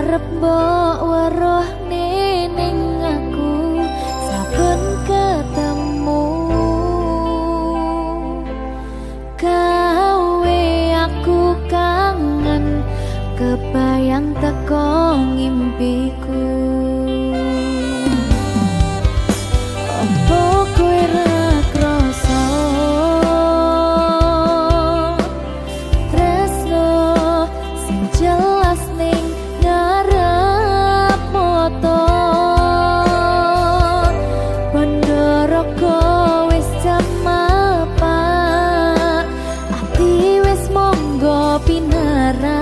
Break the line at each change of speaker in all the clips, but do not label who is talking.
arep mbok weruh ning aku saben ketemu gawe aku kangen kebayang teko ngimpiku. Opo kowe ra krasa tresno sing jelas ning ngarep moto Pandoroko wis jamapa ati wis monggo pinarak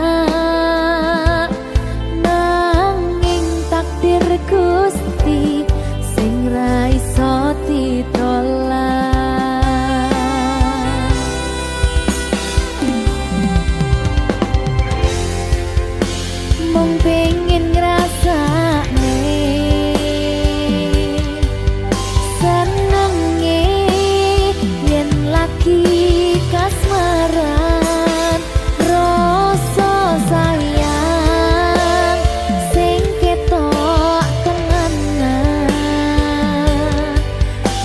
nanging takdir Gusti sing ra iso ditolak. Mung pengen ngrasakne senenge yen lagi kasmaran rasa sayang sing ketok tenganan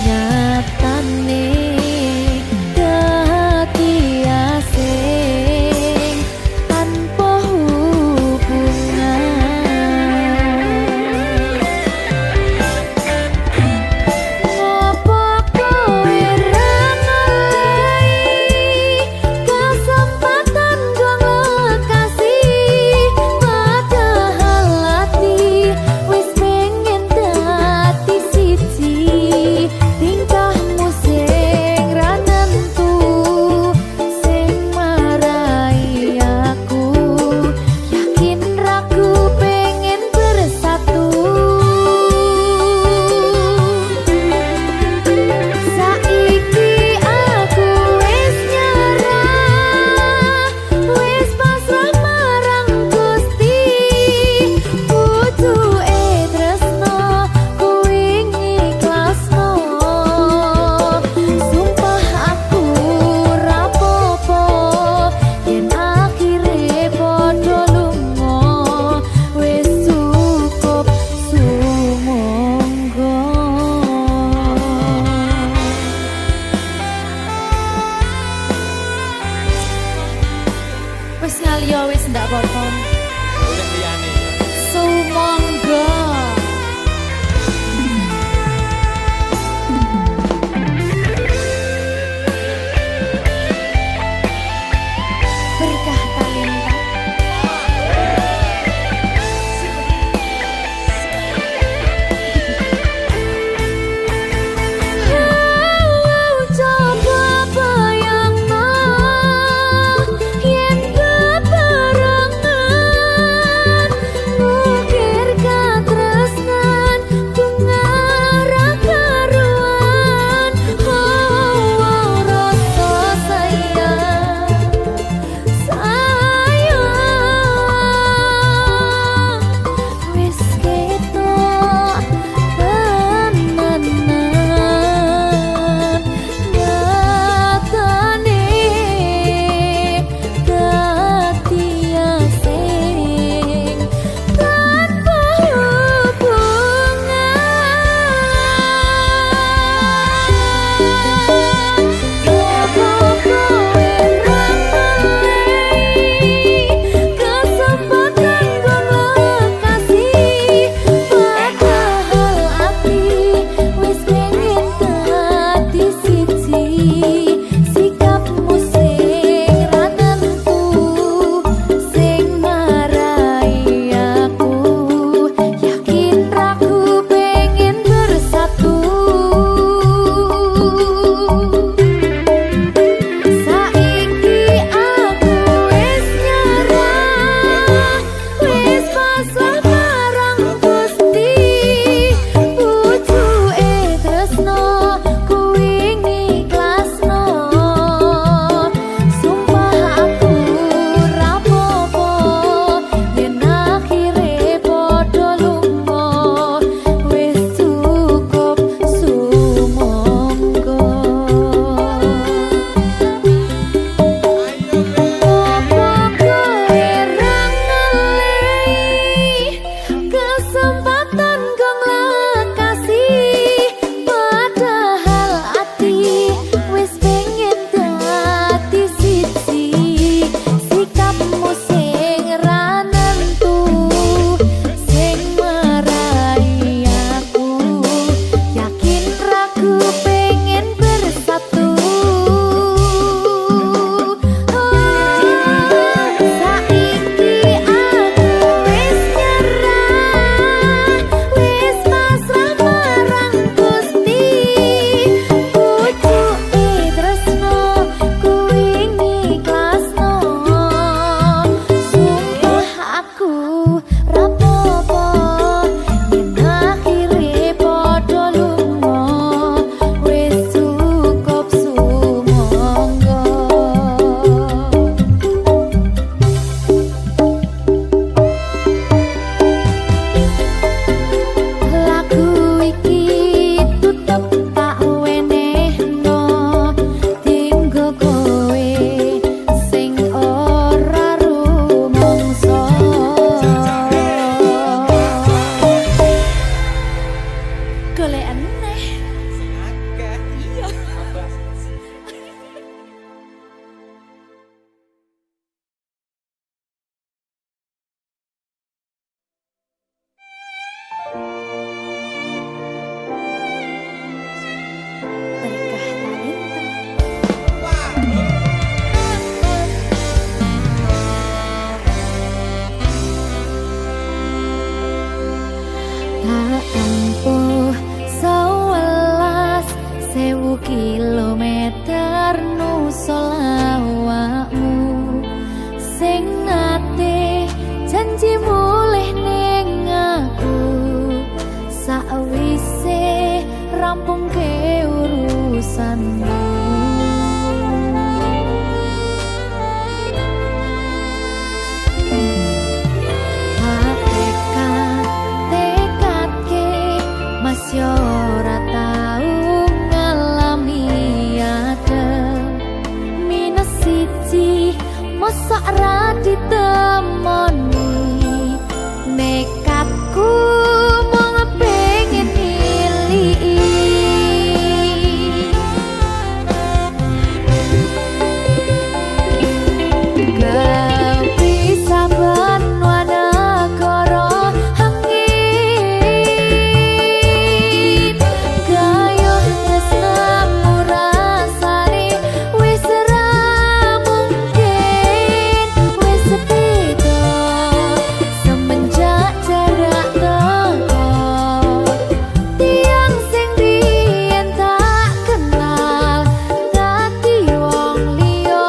nyatane dadi asing tanpa hubungan. Ngopo kowe ra ngelai kesempatan gong lekasih padahal hati wis pengen dadi siji tingkahmu sing ra nentu sing marai aku yakin ragu pengen bersatu. Saiki aku wis nyerah wis pasrah marang Gusti butuhe tresno kuwi ngikhlasno sumpah aku ra popo yen akhire padha lunga wis cukup sumangga. Wis ngaliyo wis ndak apa-apa.
Oleh liyane.
Sumangga. Berkah talenta. Coba bayangno yen kebarengan pilihanmu. Hakikat tekadke Mas yo ora tau ngalami adem minus siji mosok ra ditemoni nekatku mung pengen milih kau bisa benwana koro angin gayo tresnamu rasane wis ra mungkin wis beda semenjak jarak teko tiang sing biyen tak kenal dadi wong liya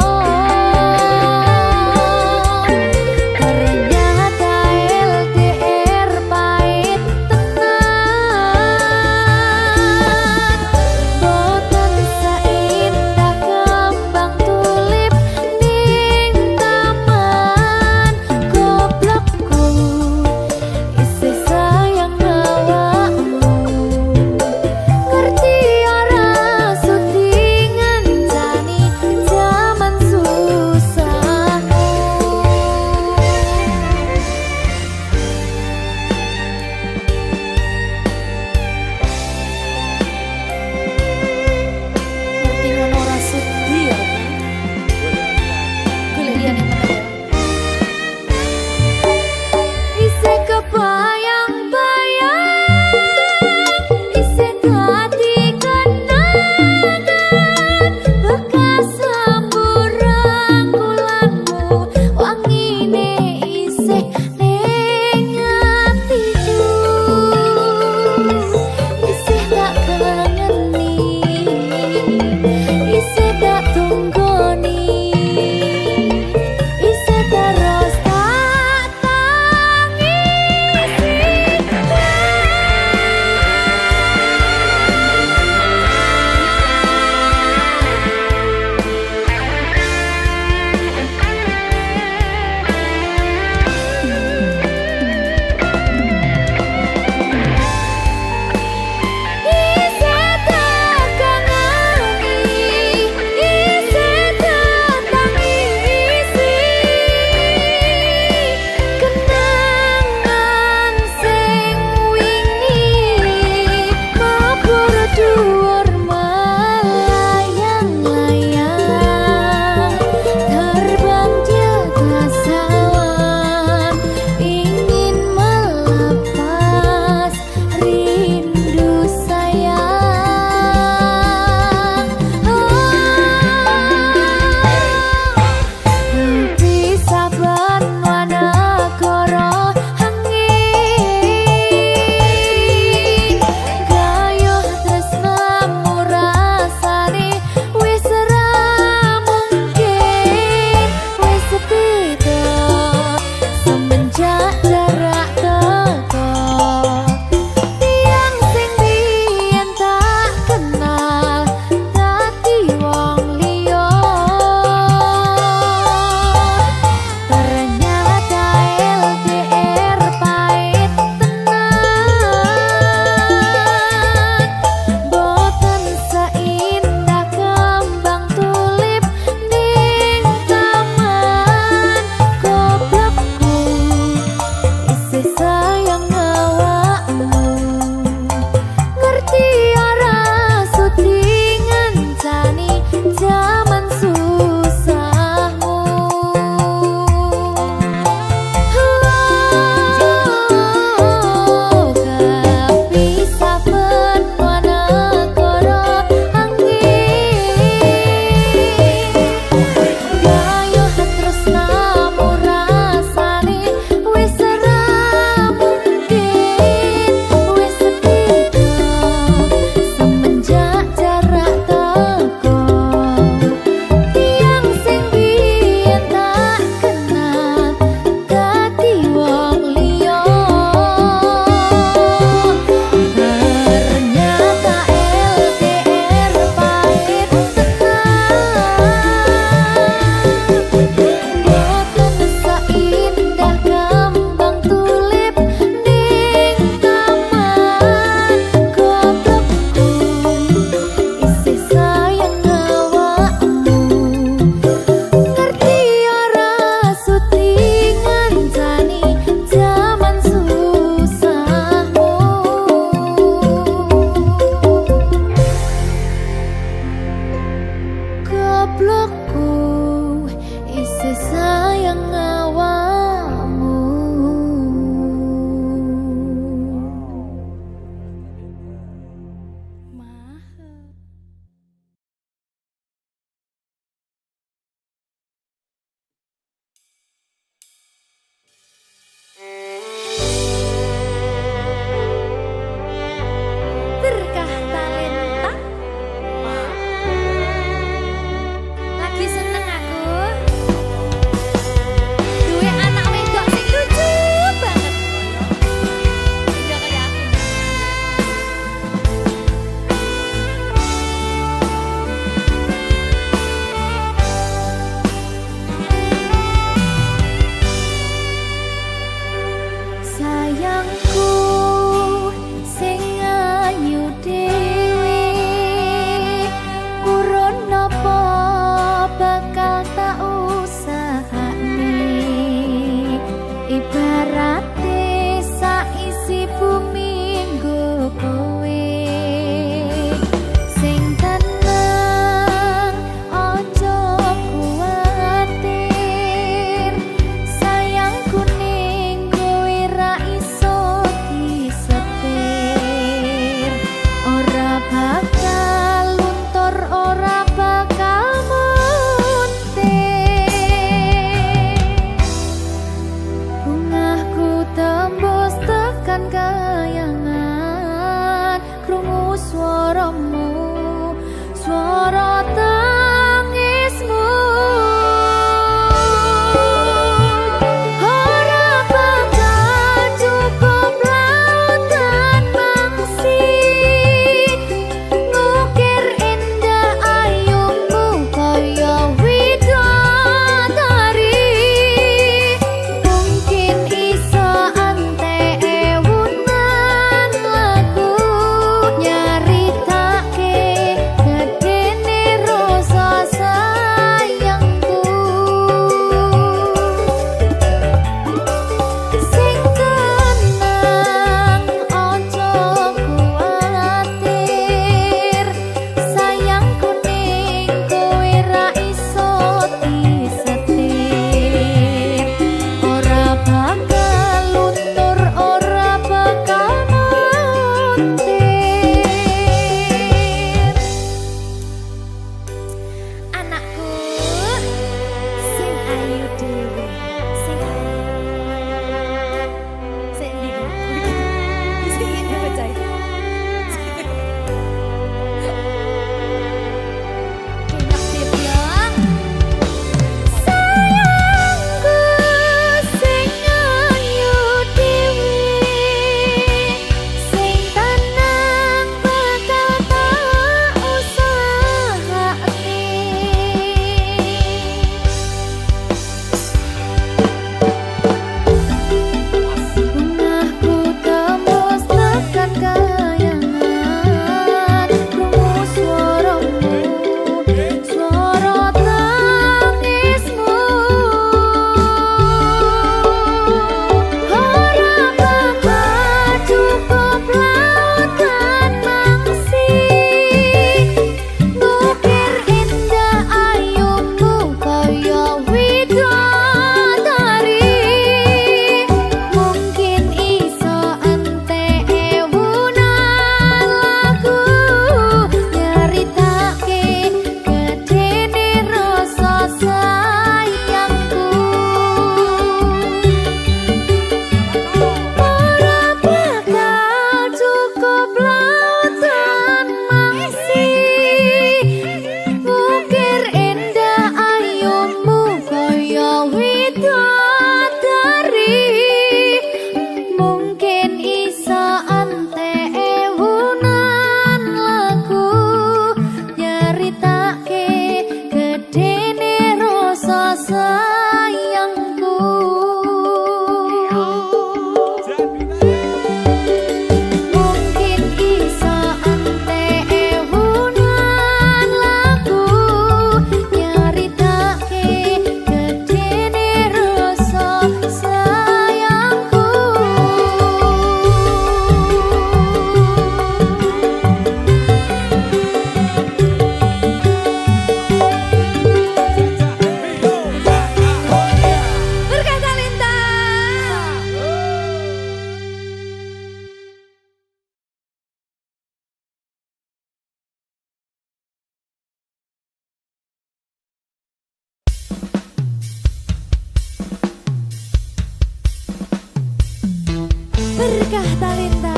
Berkah Talenta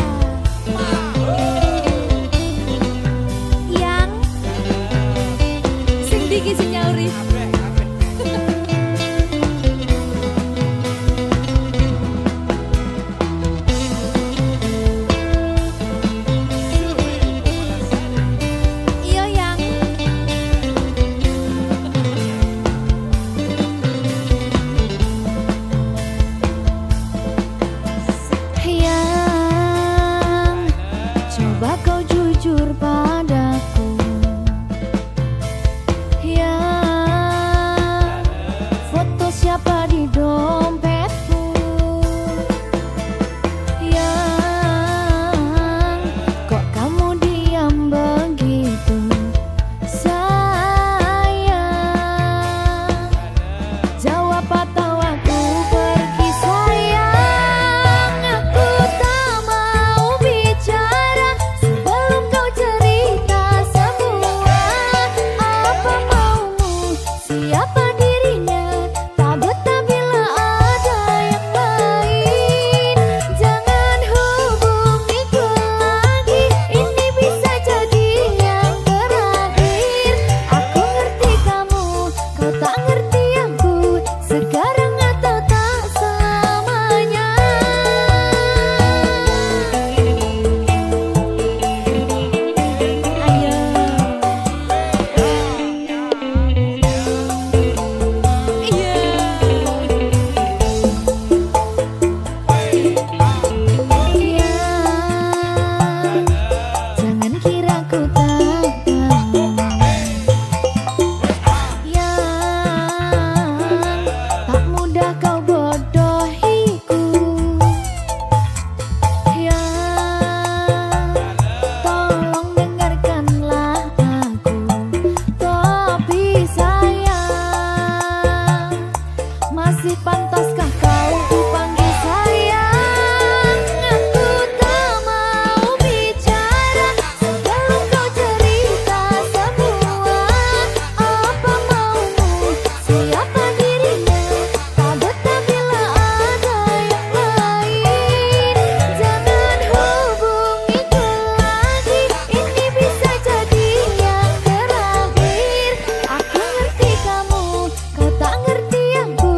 yang sing diki sing nyauri. Iya yang coba kau jujur padaku, ya foto siapa di dompetku, yang kok kamu diam begitu sayang, jawab atau aku pergi sayang, aku tak mau bicara sebelum kau cerita semua apa maumu, siapa dirinya, tak betah bila ada yang lain, jangan hubungiku lagi, ini bisa jadi yang terakhir, aku ngerti kamu, kau tak ngerti aku, sekarang atau tak selamanya. Ayo. Jangan kira ku tak tahu, tak mudah kau bodohiku, tolong dengarkanlah aku, tapi sayang, masih pantaskah kau kupanggil sayang, aku tak mau bicara sebelum kau cerita semua apa maumu, siapa dirinya, tak betah bila ada yang lain, jangan hubungiku lagi, ini bisa jadi yang terakhir, aku ngerti kamu, kau tak ngerti aku,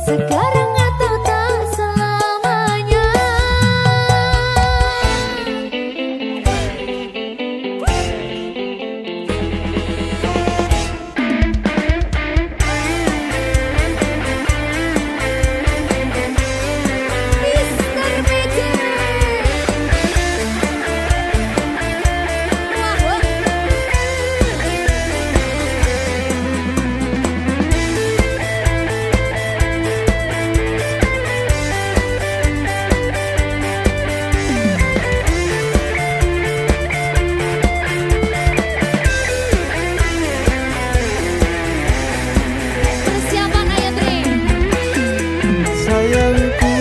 sekarang atau tak selamanya. Mr. Magic. Persiapan ayo Dre.
Sayangku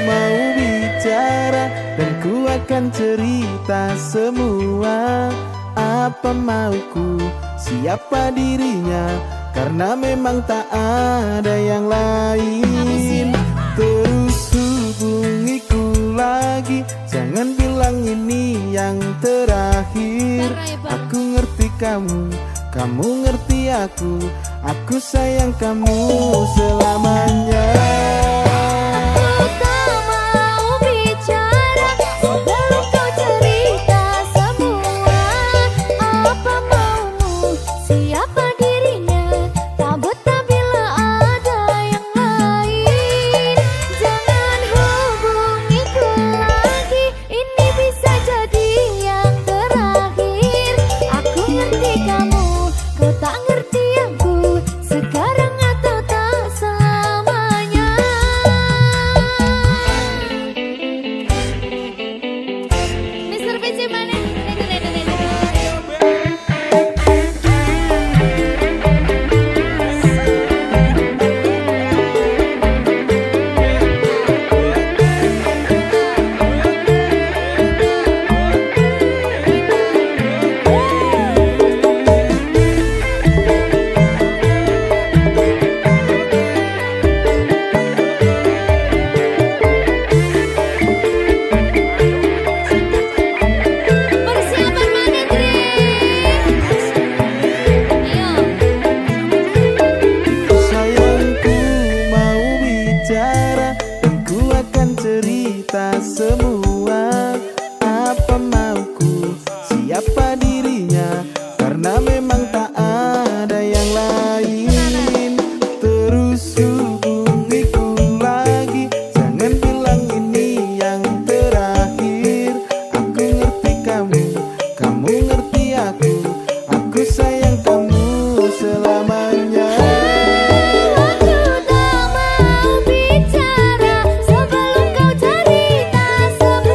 mau bicara dan ku akan cerita semua apa mauku, siapa dirinya, karena memang tak ada yang lain. Terus hubungiku lagi, jangan bilang ini yang terakhir. Aku ngerti kamu, kamu ngerti aku sayang kamu selamanya. bicara dan ku akan cerita semua apa mauku, siapa dirinya, karena memang tak ada yang lain. Terus hubungiku lagi, jangan bilang ini yang terakhir. Aku ngerti kamu, kamu ngerti aku sayang kamu selamanya.
Aku tak mau bicara sebelum kau cerita semua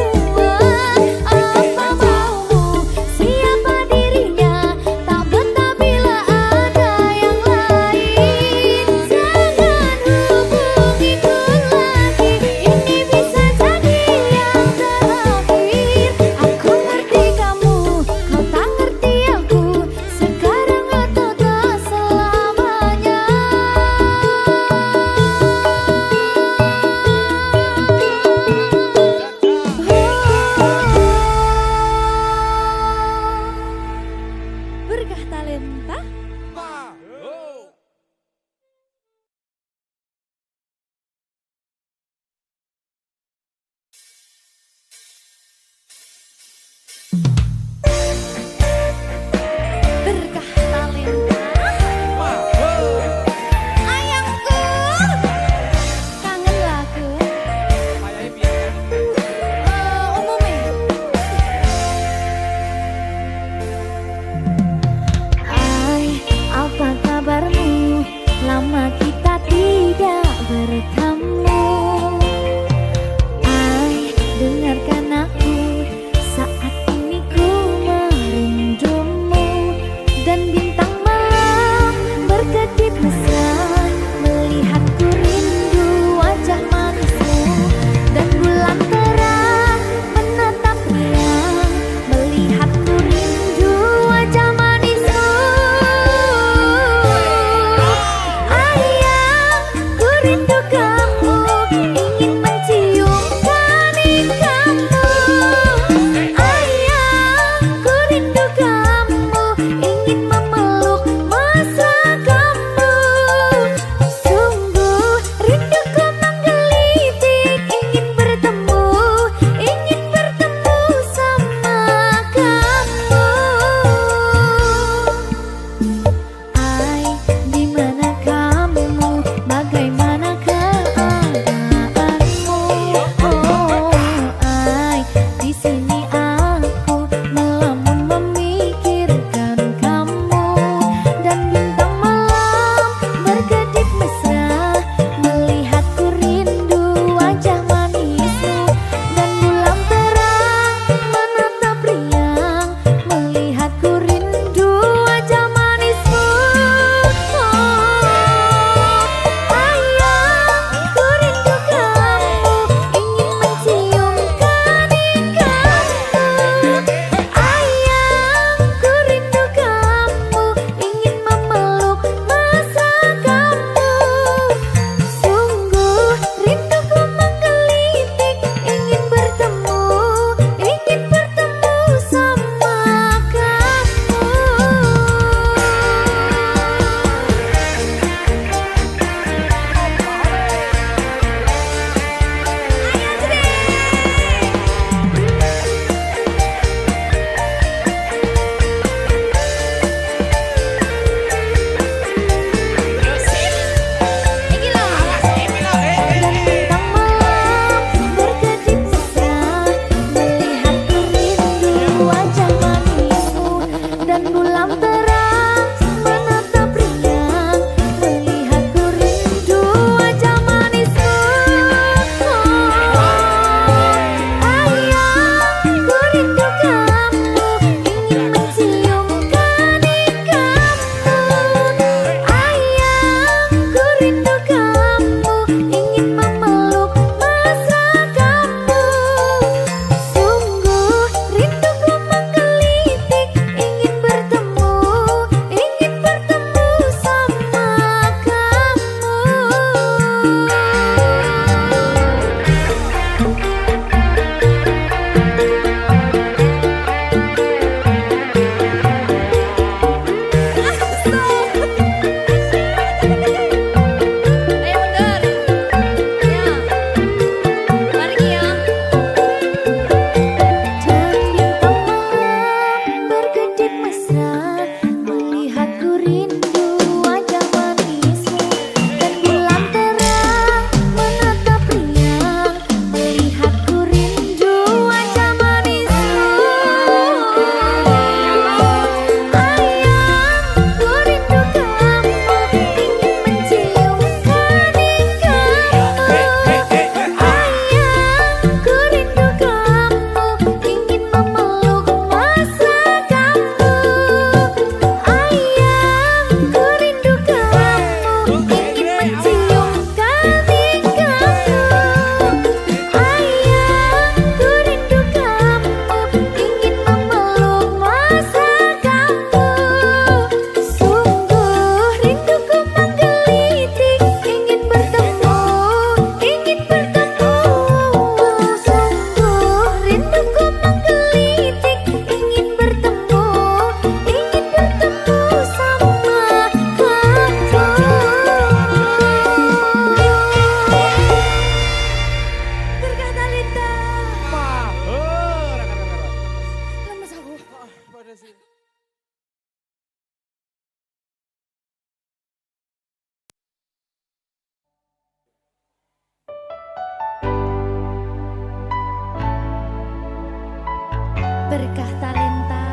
berkah talenta.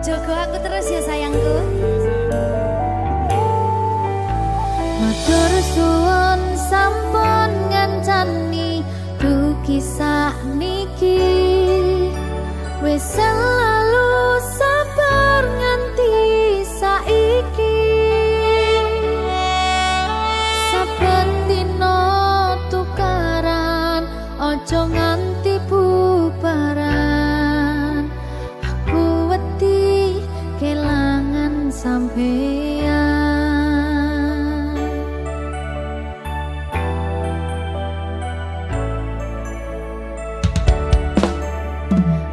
Jogo aku terus ya sayangku. Matur suwun sampun ngancani dugi sakniki. Wis selalu sabar nganti saiki. Saben dina tukaran ojo nganti bubaran. Aku wedi kelangan sampeyan.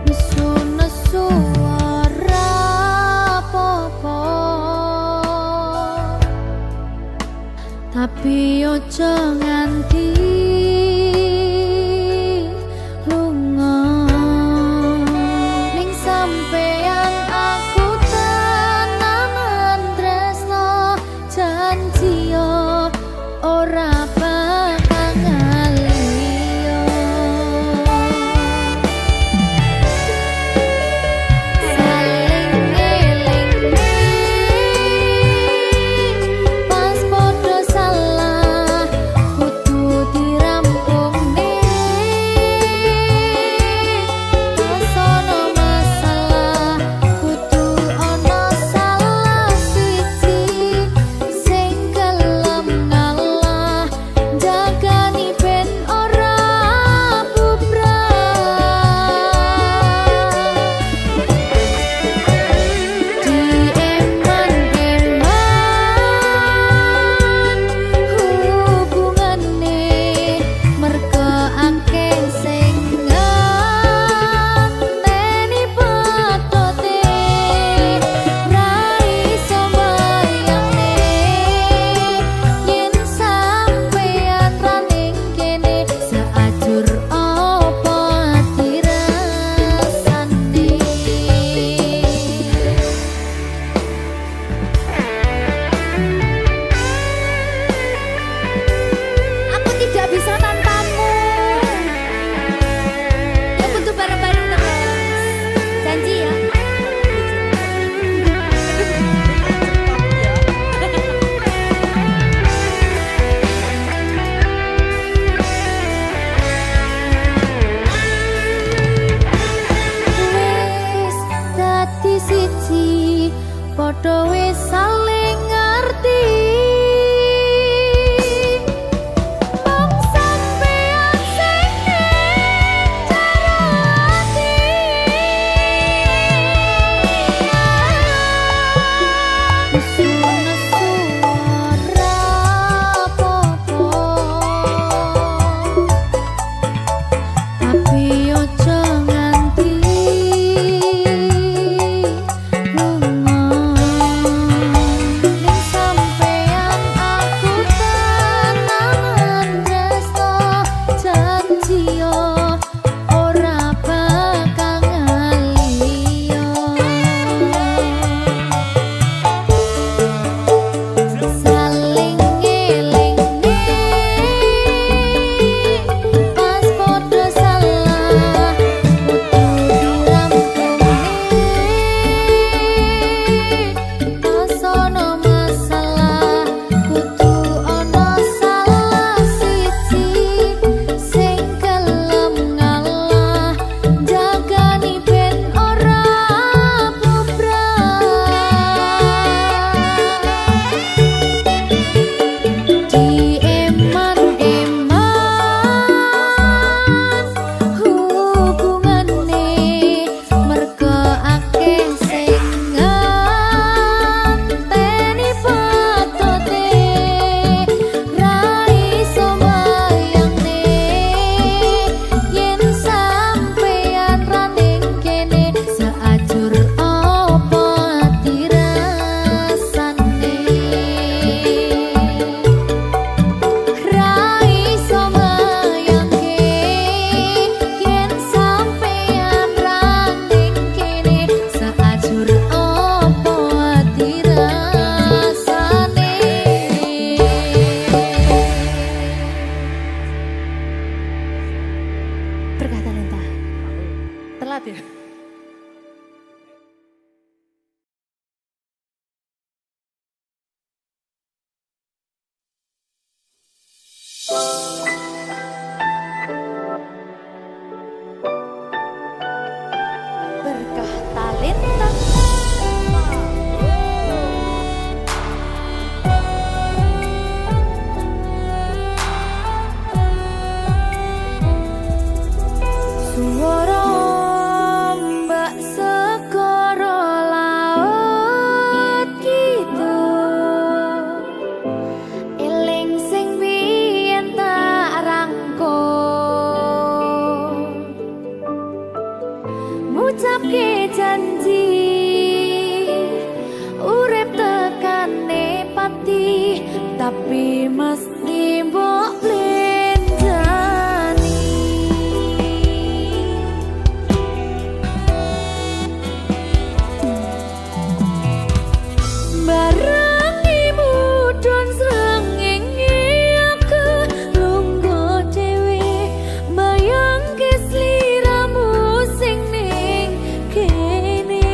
Nesu-nesu ora apa-apa, tapi ojo nganti lunga. Ning sampeyan aku tenanan tresno, janji yo ora bakal ngaliyo. Saling ngelingi pas podo salah kudu Berkah talenta. Suara ombak segara laut gitu, eling sing biyen tak rangkul, ngucapke janji urip tekane pati, tapi mesti mbok blenjani. Barangi mudhun srengenge aku lungguh dhewe, mbayangke sliramu sing ning kene.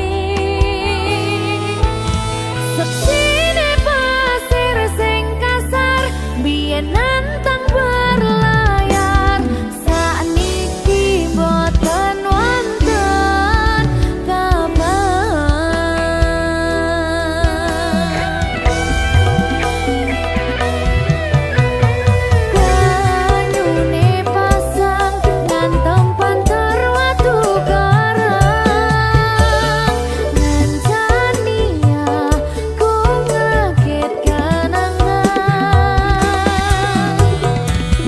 Seksine pasir sing kasar biyen nantang berlayar, sakniki boten wonten kabar. Banyune pasang ngantem panter watu karang, ngancani aku ngaget kenangan.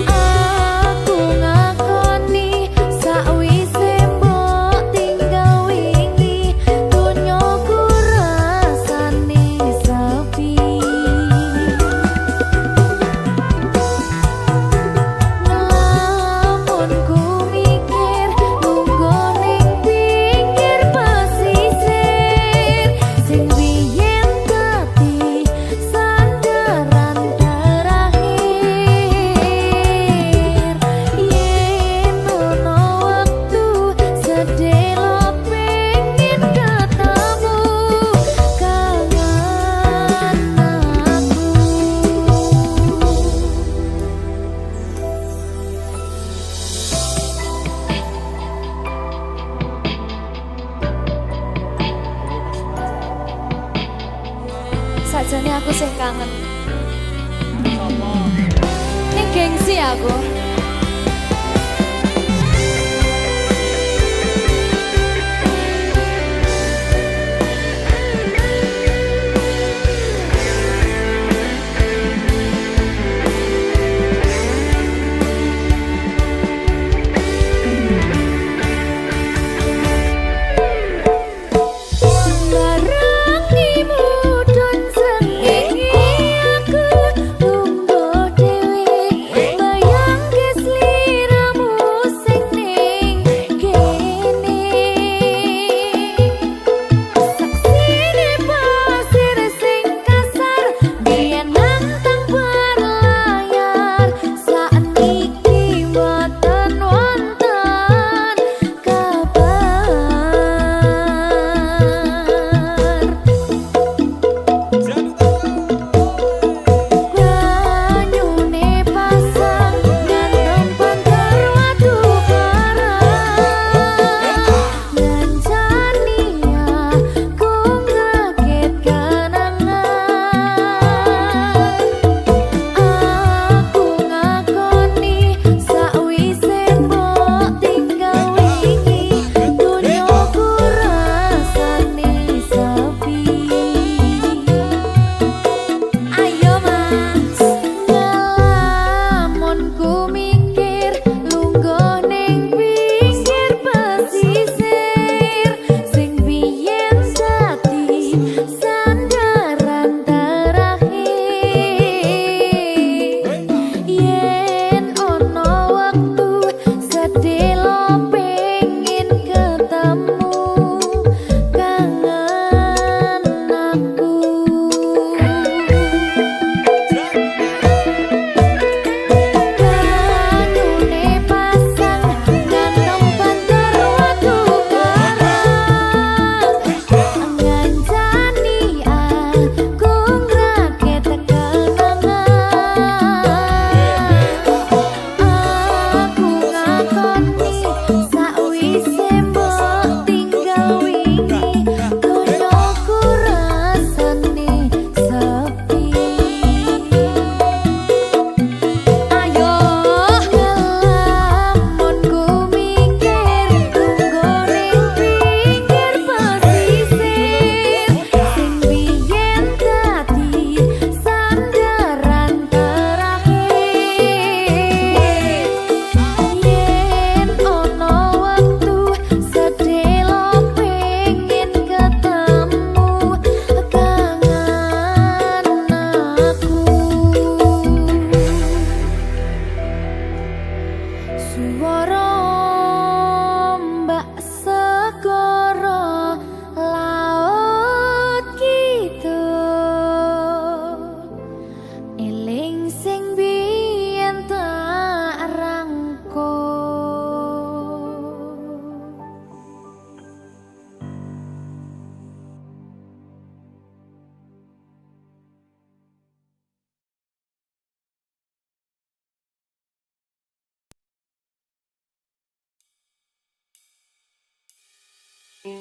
Aku ngakoni sakwise mbok tinggal wingi, dunyaku rasane sepi. Lamun ku mikir lungguh ning pinggir pesisir, sing biyen dadi sandaran terakhir. Yen ono wektu sedelo pengen ketemu kangen aku. Sajane aku sih kangen. Ning gengsi aku. Barangi mudhun srengenge aku lungguh dhewe, mbayangke Aku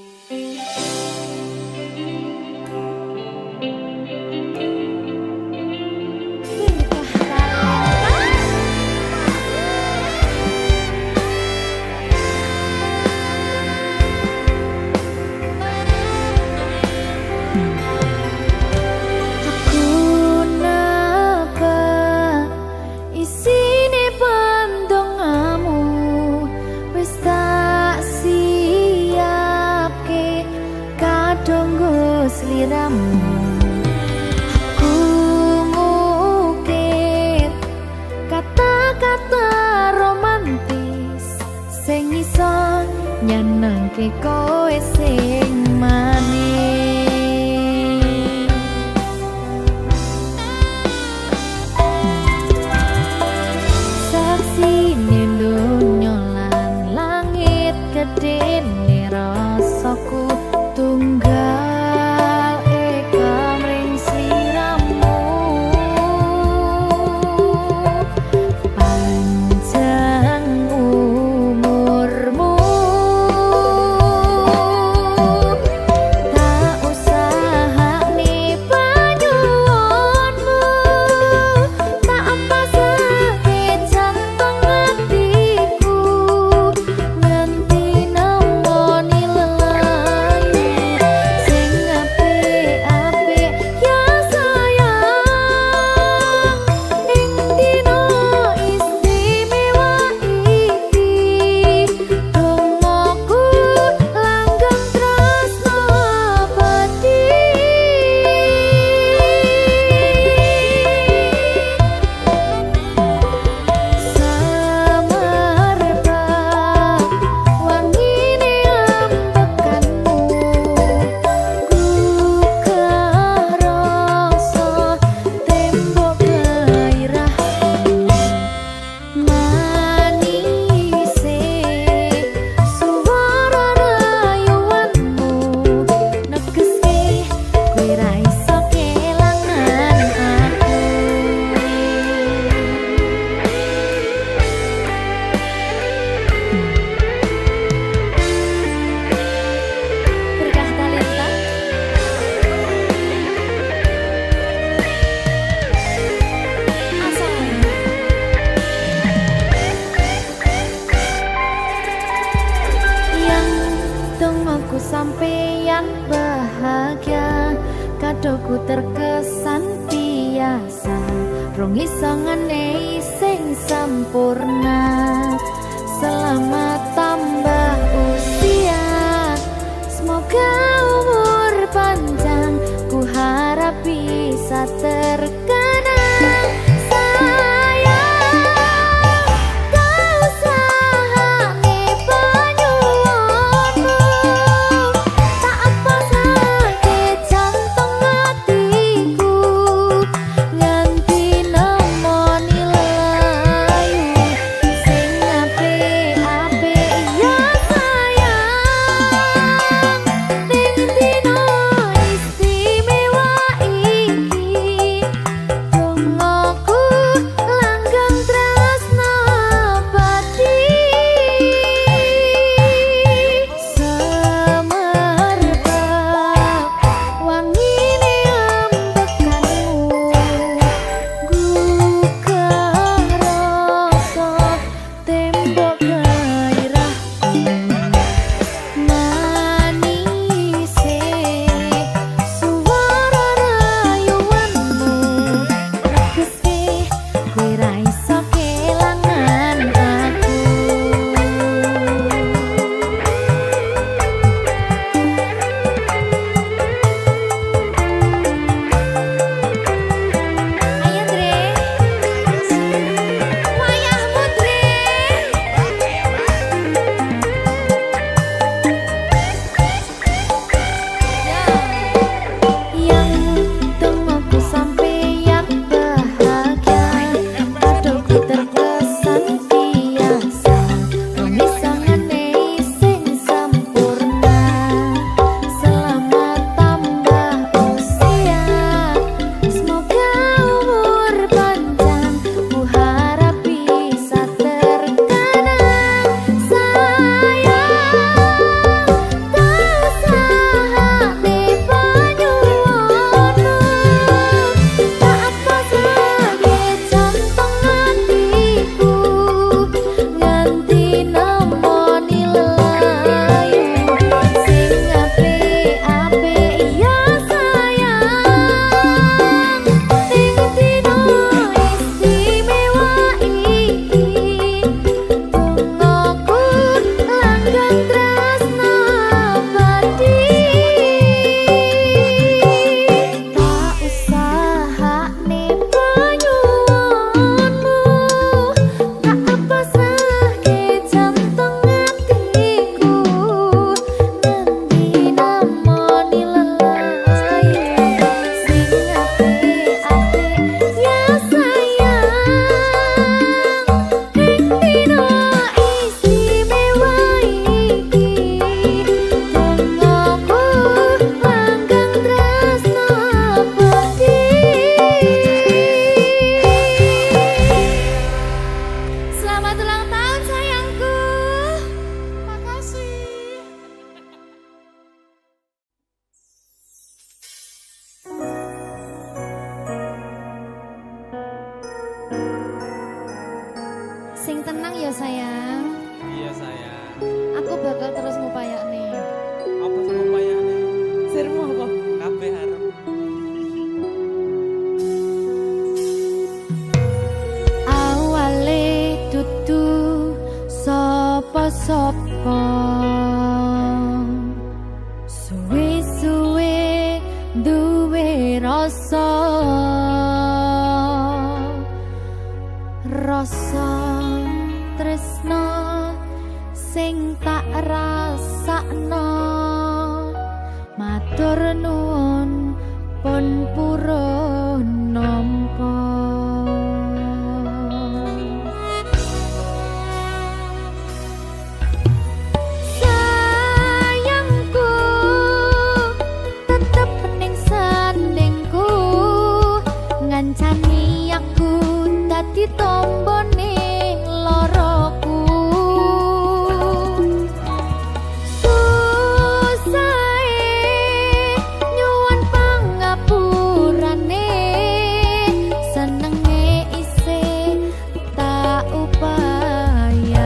napa isine pandongamu wis tak siapke kadung sliramu. Aku ngukir kata-kata romantis sing iso nyenengke kowe sing manis. Saksine donya lan langit gedene rasaku tunggal eka mring sliramu. Panjang umurmu tak usahane panyuwunmu, tak pasake jantung hatiku nganti nemoni lelayu sing apik-apik ya sayang. Ing dina istimewa iki dongaku langgeng tresno abadi. Samarpa wangine ambekanmu gugah rasa tembok gairahku. Manise suara rayuanmu negeske kowe ra iso kelangan aku. Berkah talenta asal yang tunggu sampeyan bahagia kadoku terkesan biasa rong iso ngenehi sing sempurna. Selamat tambah usia, semoga umur panjang, ku harap bisa terkenang. Sayang, kau usahane panyuwunmu, tak pasake jantung hatiku nganti nemoni lelayu sing apik-apik sing tenang ya sayang.
Iya sayang.
Aku bakal terus ngupayakne.
Apa sih upayane?
Sirmu apa?
Kabeh arep.
Awale dudu sapa-sapa. Suwe-suwe duwe rasa. Rasa tresno sing tak rasakno. Matur nuwun pun purun nampa. Sayangku tetep ning sandingku, ngancani aku dadi tombone loroku. Nyuwun pangapurane, senenge isih tak upayane.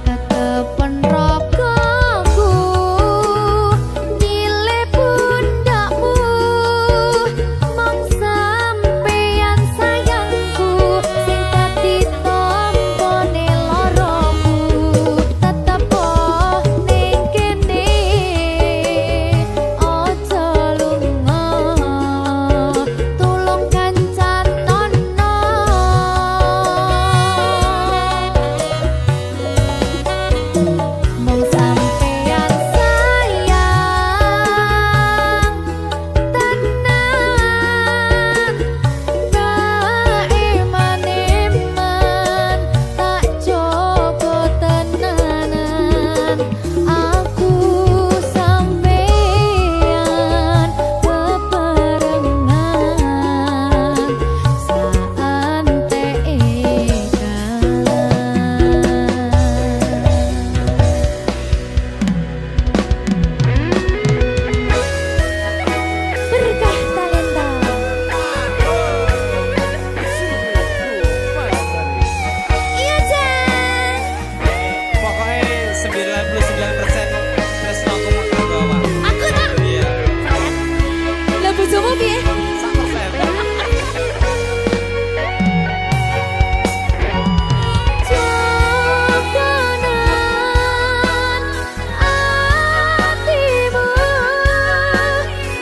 Ketepen rogoku nyilih pundakmu, mong sampeyan sayangku sing dadi tombone loroku. Tetep ning kene aja lunga, tulung kancanono. Mong sampeyan sayang tenan, tak iman-iman, tak coba tenanan. Aku sampeyan bebarengan saante berkah talenta. Iya Jan.
Pokoknya 99% tresno aku mau bawa.
Aku tak.
Iya.
Lah bojomu piye?
100%.
Jogonan atimu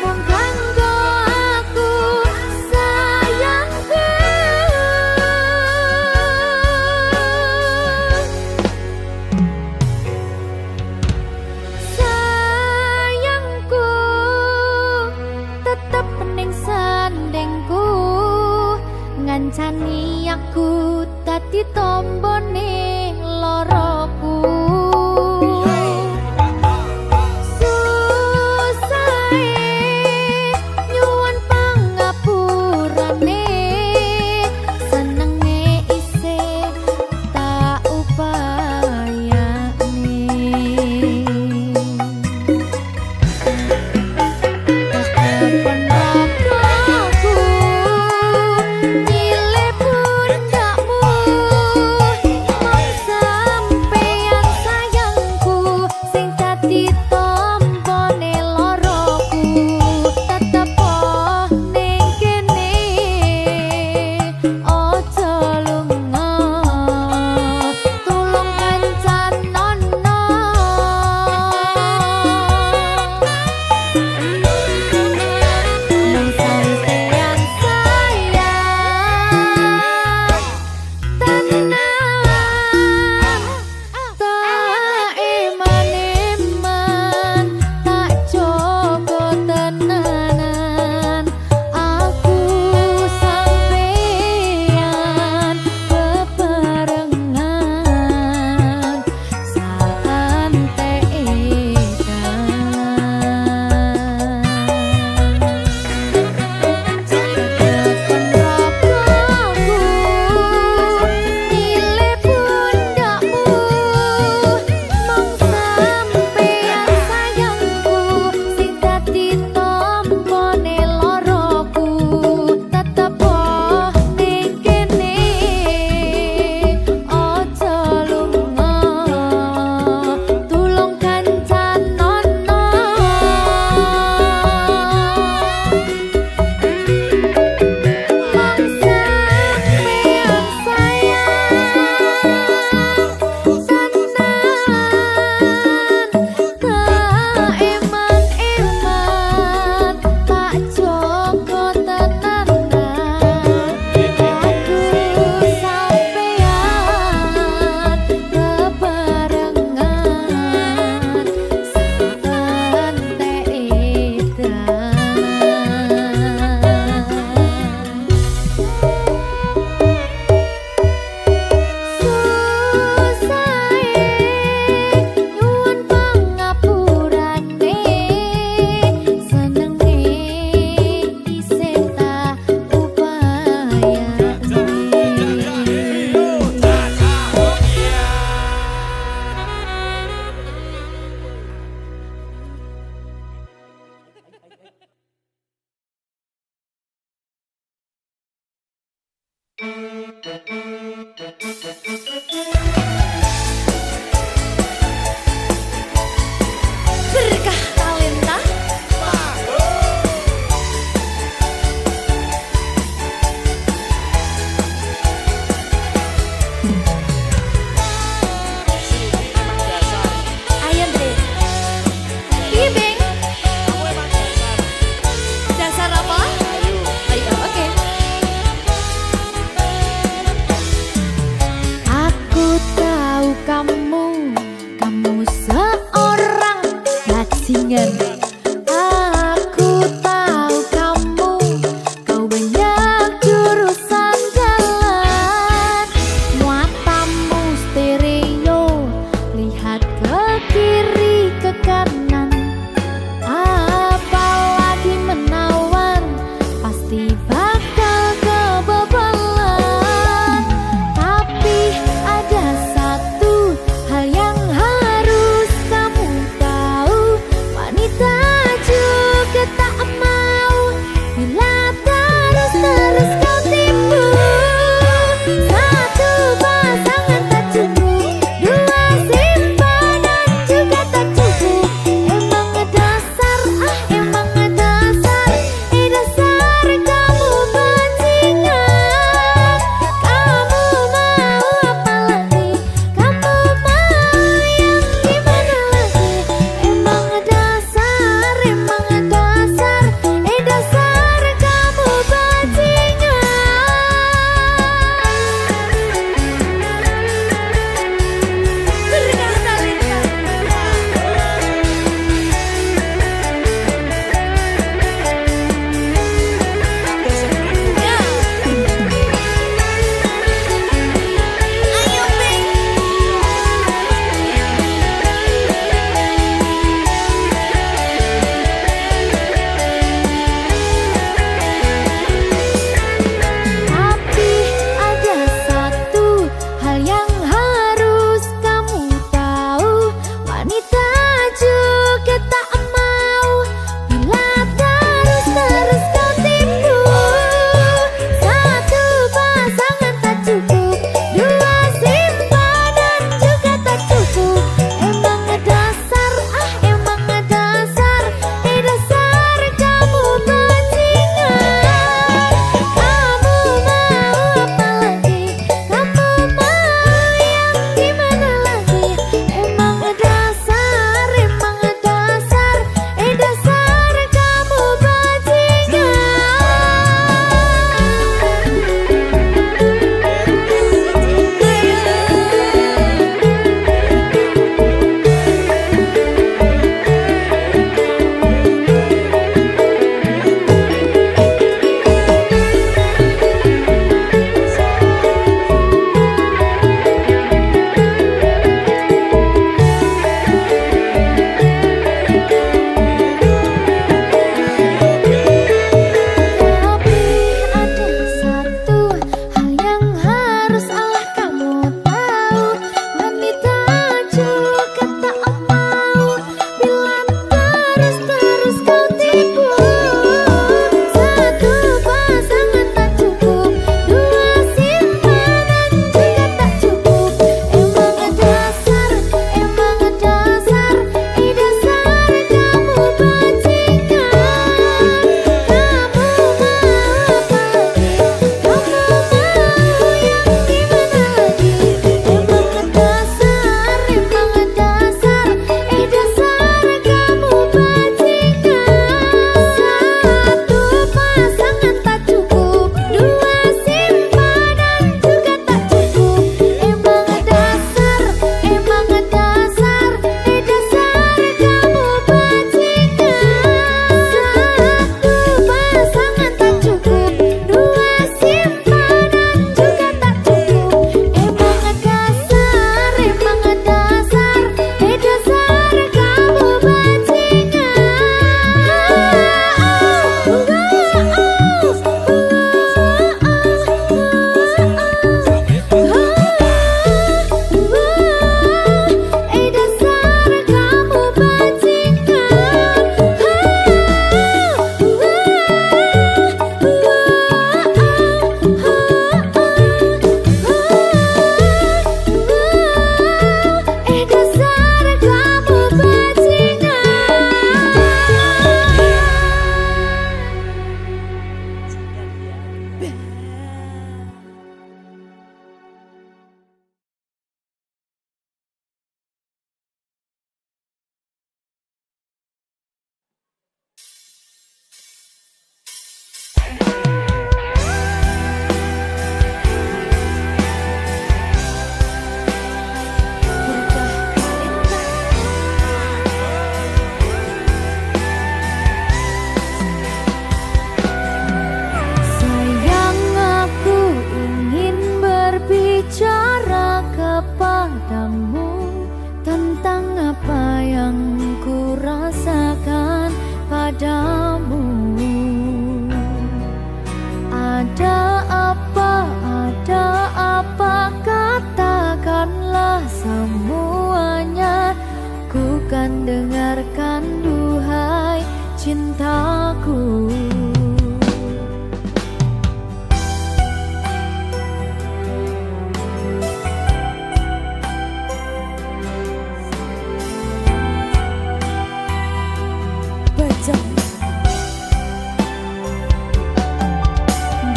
mung kanggo aku sayangku. Sayangku tetep ning sandingku, ngancani aku dadi tombone loroku. Susahe nyuwun pangapurane, senenge isih tak upayane. Ketepen rogoku nyilih pundakmu,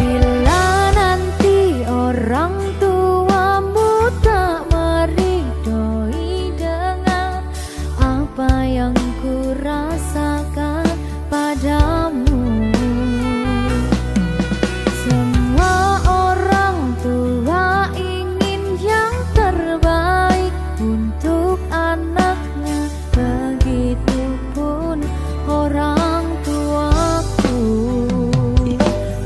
Bila nanti orang tuamu tak meridhoi dengan apa yang ku rasakan padamu. Semua orang tua ingin yang terbaik untuk anaknya, begitupun orang tuaku.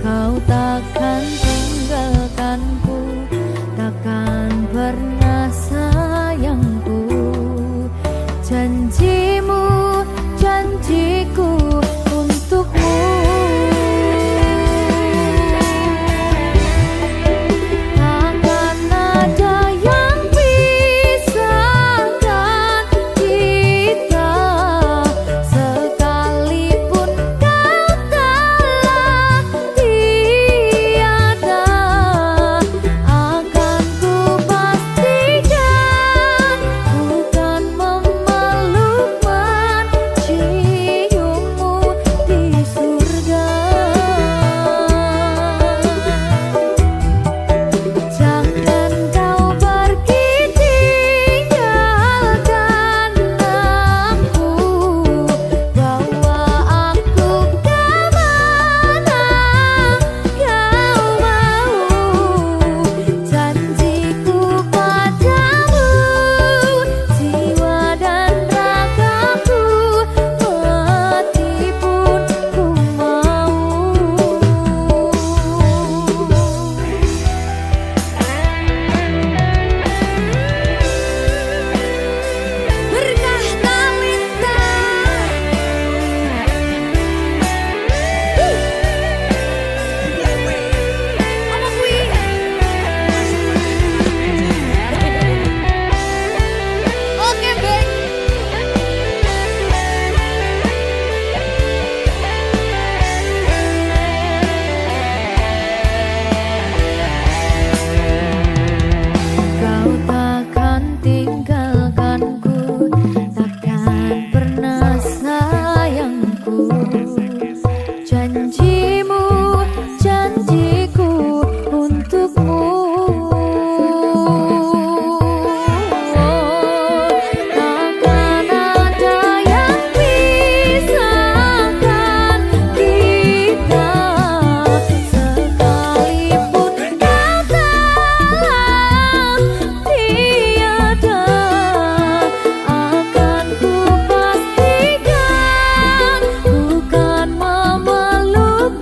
Kau takkan tinggalkanku, takkan pernah sayangku. Janjimu, janjiku untukmu. Takkan ada yang pisahkan kita, sekalipun kau telah tiada. Akan ku pastikan bukan memeluk menciummu di surga. Jangan kau pergi tinggalkan aku, bawa aku kemana kau mau. Janjiku padamu, jiwa dan ragaku, mati pun ku mau. Berkah talenta. Apa kuwi? Oke, Bek. Kau takkan tinggalkanku, takkan pernah sayangku. Janjimu, janjiku untukmu. Takkan ada yang pisahkan kita, sekalipun kau telah tiada. Akan ku pastikan bukan memeluk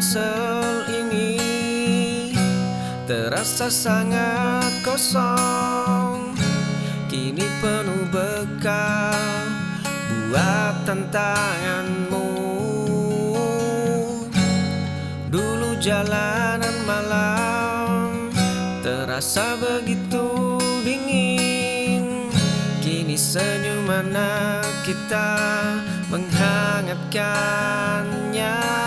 ransel ini terasa sangat kosong, kini penuh bekal buat tantanganmu. Dulu jalanan malam terasa begitu dingin, kini senyum anak kita menghangatkannya.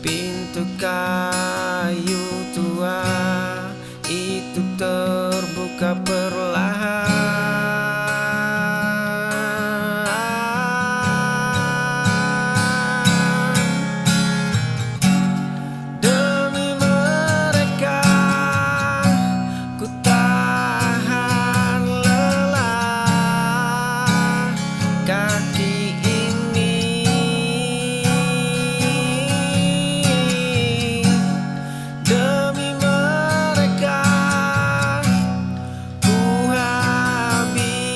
Pintu kayu tua itu terbuka perlahan. Demi mereka ku tahan lelah kaki ini. Demi mereka ku habiskan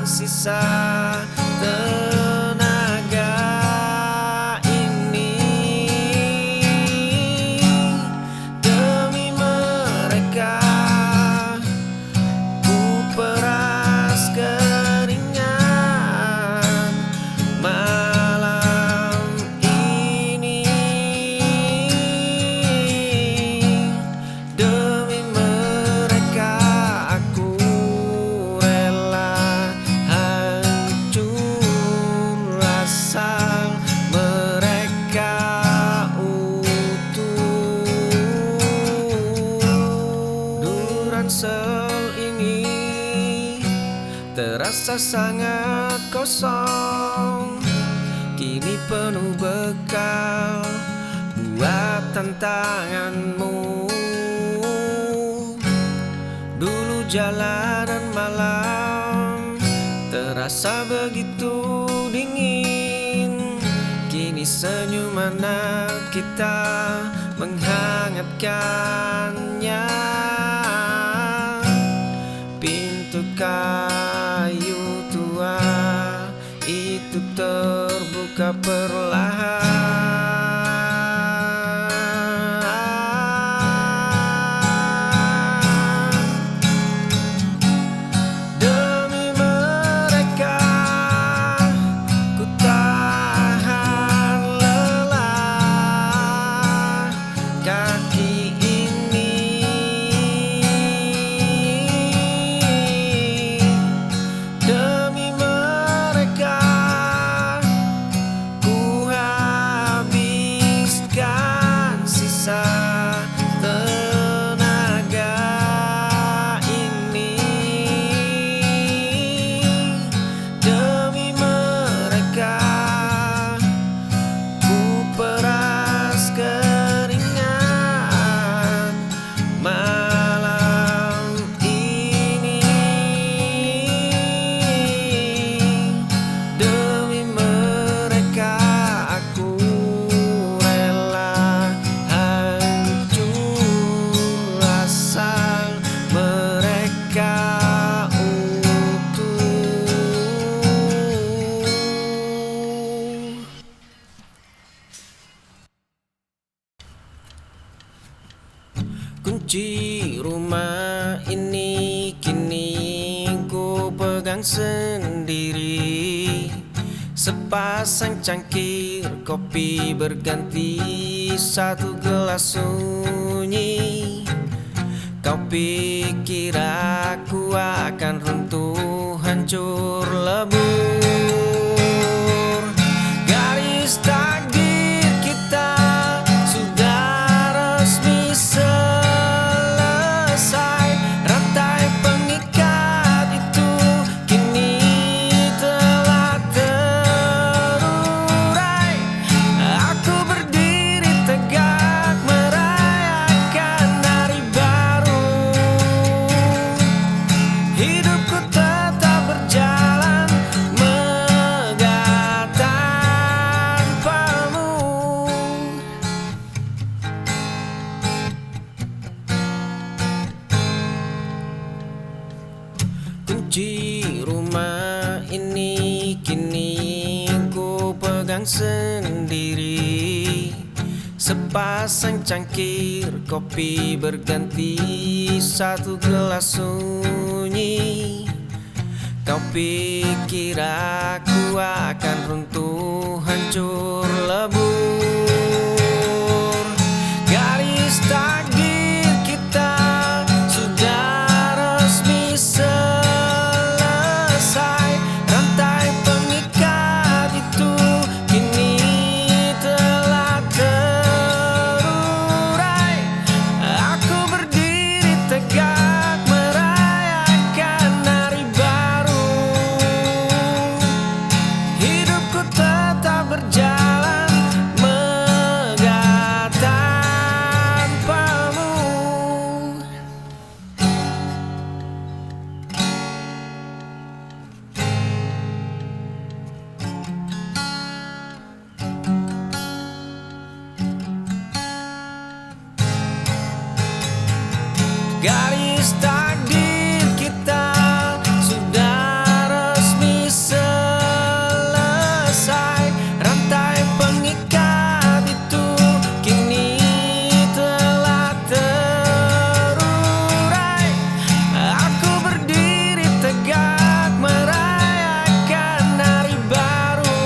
sisa tenaga ini. Demi mereka ku peras keringat malam ini. Demi mereka aku rela hancur asal mereka utuh. Dulu ransel ini terasa sangat kosong, kini penuh bekal buat tantanganmu. Dulu jalanan malam terasa begitu dingin, kini senyum anak kita menghangatkannya. Pintu kayu tua itu terbuka perlahan. Demi mereka ku tahan lelah kaki ini. Demi mereka ku habiskan sisa tenaga ini. Demi mereka ku peras keringat malam ini. Demi mereka aku rela hancur asal mereka utuh. Kunci rumah ini kini ku pegang sendiri. Sepasang cangkir kopi berganti satu gelas sunyi. Kau pikir aku akan runtuh hancur lebur. Garis takdir kita sudah resmi selesai. Rantai pengikat itu kini telah terurai. Aku berdiri tegak merayakan hari baru. Hidupku tetap berjalan megah tanpamu. Kunci rumah ini kini ku pegang sendiri. Sepasang cangkir kopi berganti, satu gelas sunyi. Kau pikir aku akan runtuh, hancur lebur. Garis takdir kita sudah resmi selesai. Rantai pengikat itu kini telah terurai. Aku berdiri tegak merayakan hari baru. Hidupku tetap berjalan megah tanpamu. Garis takdir kita sudah resmi selesai. Rantai pengikat itu kini telah terurai. Aku berdiri tegak merayakan hari baru.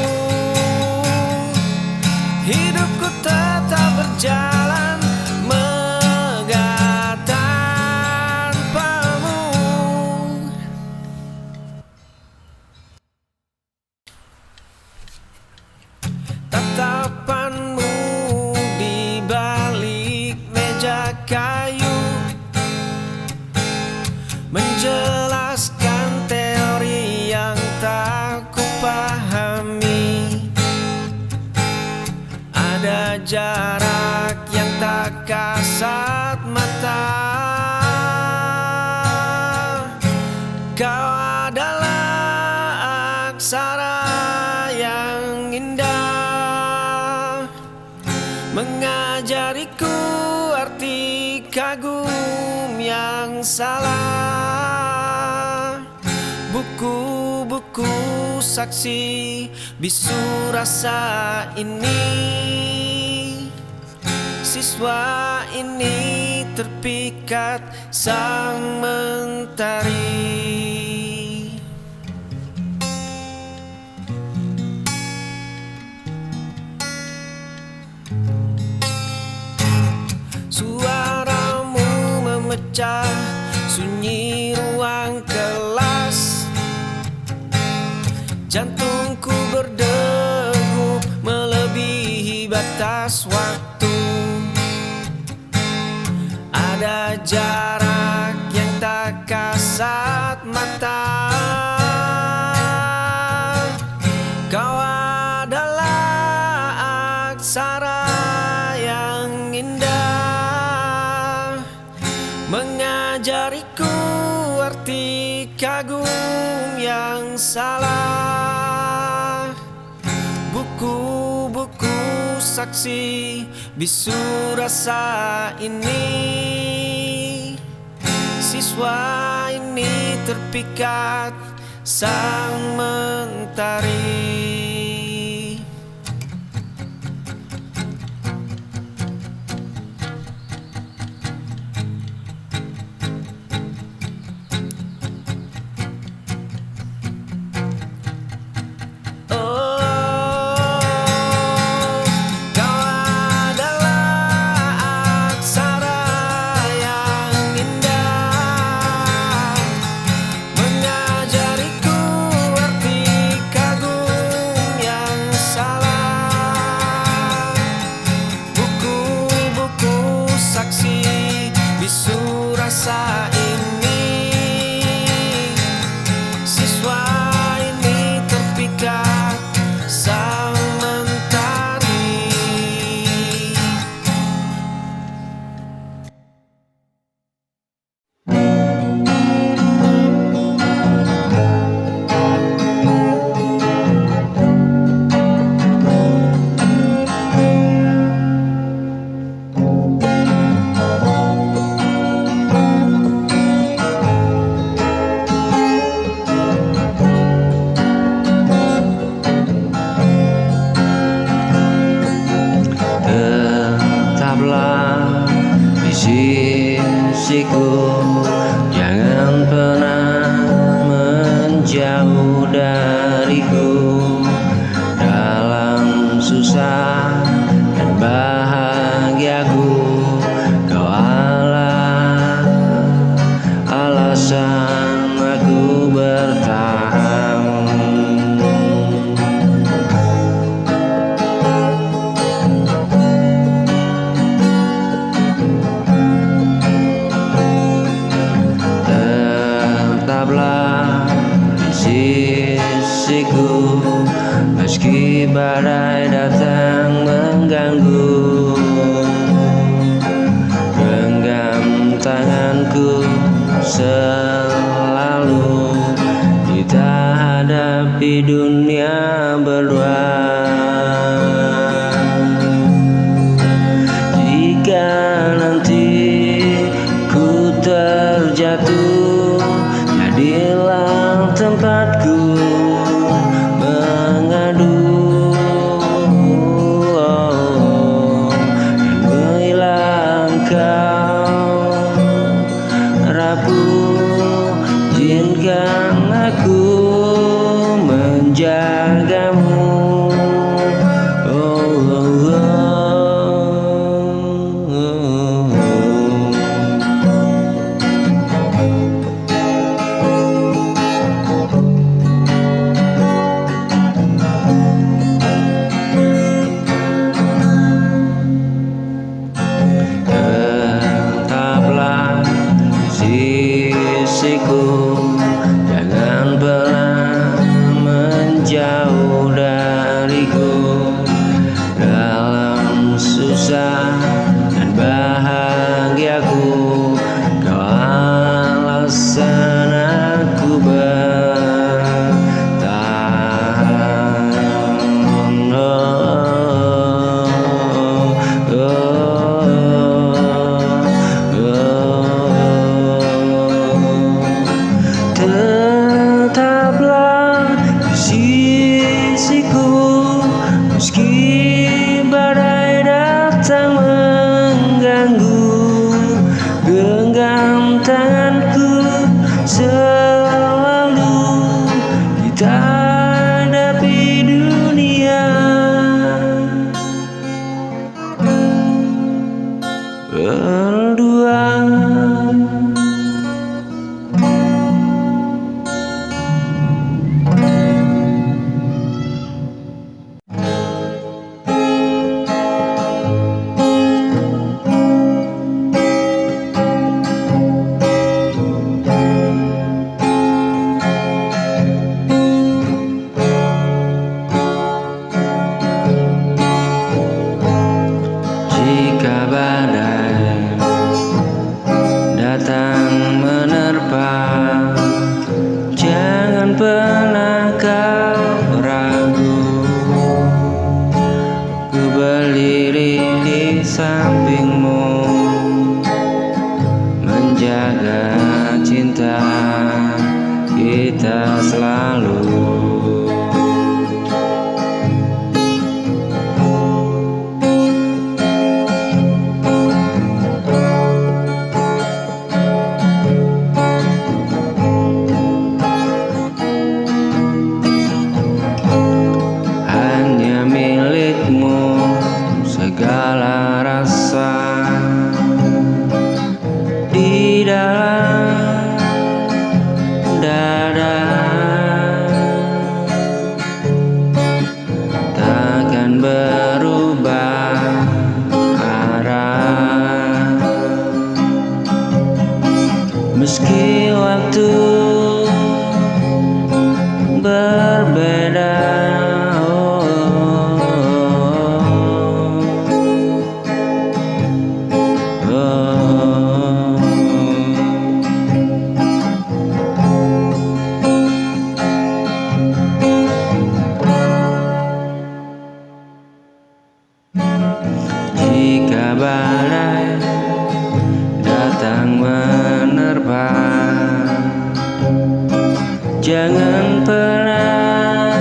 Hidupku tetap berjalan megah tanpamu. Tatapanmu di balik meja kayu menjelaskan teori yang tak kupahami. Ada jarak yang tak kasat mata. Kau adalah aksara yang indah, mengajariku arti kagum yang salah. Buku-buku saksi bisu rasa ini. Siswa ini terpikat sang mentari. Suaramu memecah sunyi ruang kelas. Jantungku berdegup melebihi batas waktu. Ada jarak yang tak kasat mata. Kau adalah aksara yang indah, mengajariku arti kagum yang salah. Buku-buku saksi bisu rasa ini. Siswa ini terpikat sang mentari. Mengajariku arti kagum sisiku, meski badai datang mengganggu. Genggam tanganku selalu, kita hadapi dunia berdua. Jika nanti ku terjatuh, jadilah tempatku mengadu, dan bila engkau rapuh, izinkan aku menjagamu. Tetaplah sisiku, jangan pernah menjauh dariku. Dalam susah dan bahagiaku, kau alasan aku bertahan. Tetaplah di sisiku, meski badai datang mengganggu. Genggam tanganku selalu, kita hadapi dunia berdua. Jika badai datang menerpa, jangan pernah kau ragu. Ku berdiri di sampingmu, menjaga cinta kita selalu. Hanya milikmu segala rasa di dalam dada. Takkan berubah arah, meski waktu berbeda. Jika badai datang menerpa, jangan pernah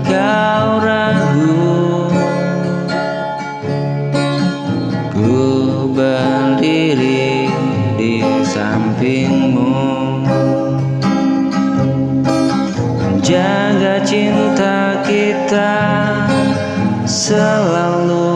kau ragu. Ku berdiri di sampingmu, menjaga cinta kita selalu.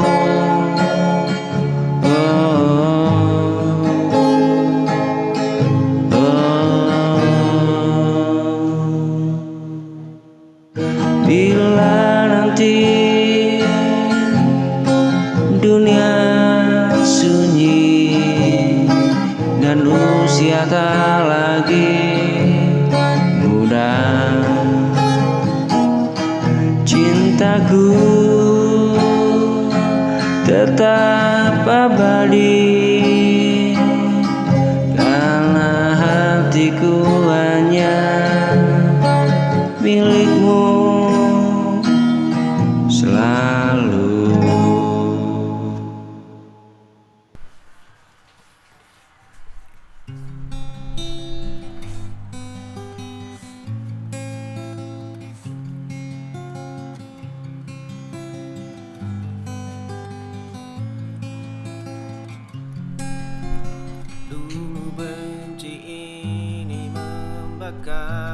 Bila nanti dunia sunyi dan usia tak lagi muda,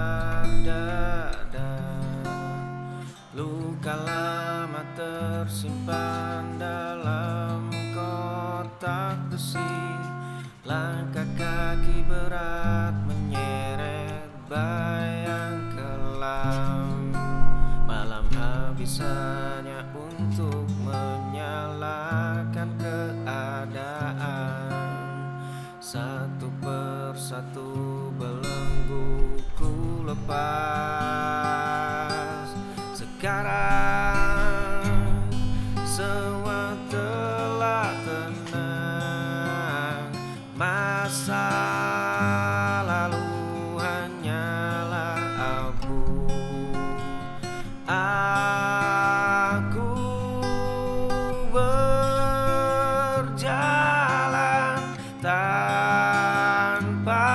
membakar dada. Luka lama tersimpan dalam kotak besi. Langkah kaki berat menyeret bayang kelam. Malam habis hanya untuk menyalakan keadaan. Satu persatu belenggu ku lepas. Sekarang semua telah tenang. Masa lalu hanyalah abu. Aku berjalan tanpa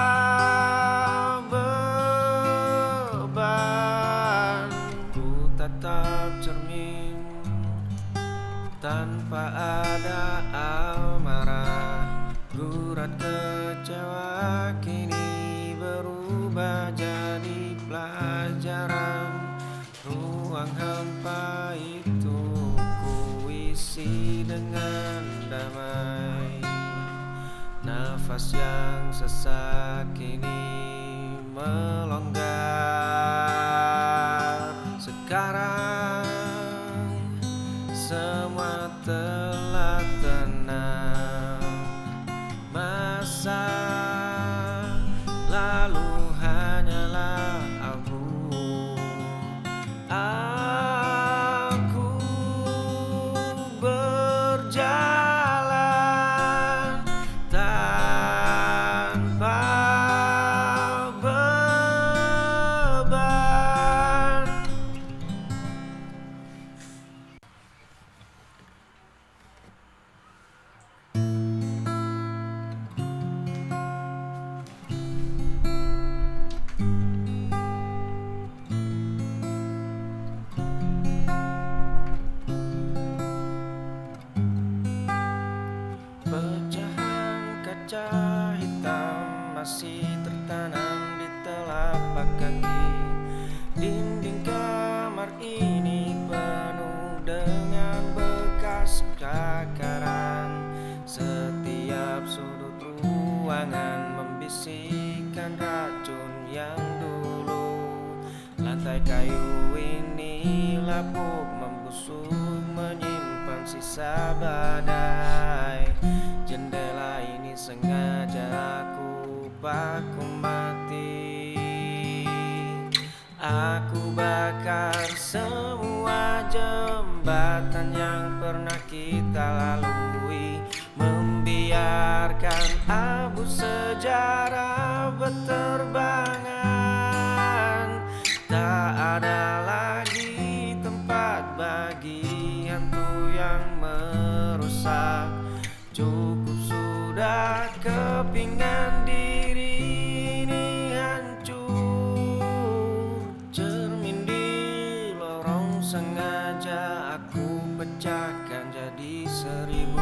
beban. Ku tatap cermin tanpa ada amarah. Gurat kecewa kini berubah jadi pelajaran. Ruang hampa itu ku isi dengan damai. Nafas yang sesak kini melonggar. Sekarang semua telah tenang. Masa lalu hanyalah abu. Aku berjalan tanpa beban. Pecahan kaca hitam masih tertanam di telapak kaki. Dinding kamar ini penuh dengan bekas cakaran. Setiap sudut ruangan membisikkan racun yang dulu. Lantai kayu ini lapuk membusuk menyimpan sisa badai. Jendela ini sengaja aku paku mati. Aku bakar semua jembatan yang pernah kita lalui. Membiarkan abu sejarah berterbangan. Tak ada lagi tempat bagi hantu yang merusak. Cukup sudah kepingan diri ini hancur. Cermin di lorong sengaja aku pecahkan jadi 1000.